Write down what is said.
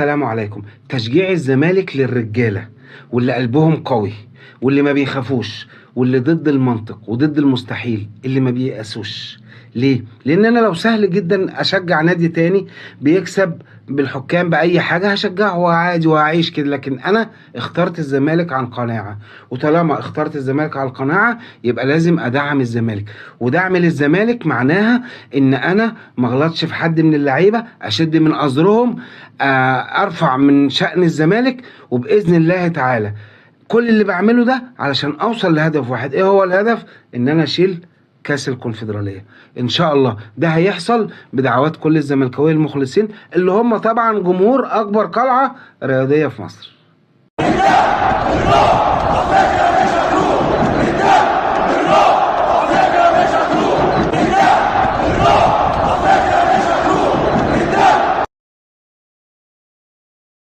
السلام عليكم. تشجيع الزمالك للرجالة واللي قلبهم قوي واللي ما بيخافوش واللي ضد المنطق وضد المستحيل، اللي ما بييأسوش. ليه؟ لأن أنا لو سهل جدا أشجع نادي تاني بيكسب بالحكام بأي حاجة هشجعه وعادي وهعيش كده، لكن أنا اخترت الزمالك عن قناعة، وطالما اخترت الزمالك عن قناعة يبقى لازم أدعم الزمالك. ودعم للزمالك معناها إن أنا ما غلطش في حد من اللعيبة، أشد من أزرهم، ارفع من شأن الزمالك. وبإذن الله تعالى كل اللي بعمله ده علشان اوصل لهدف واحد. ايه هو الهدف؟ ان انا اشيل كاس الكونفدرالية ان شاء الله. ده هيحصل بدعوات كل الزملكاويه المخلصين اللي هم طبعا جمهور اكبر قلعة رياضية في مصر. الرجال الرجال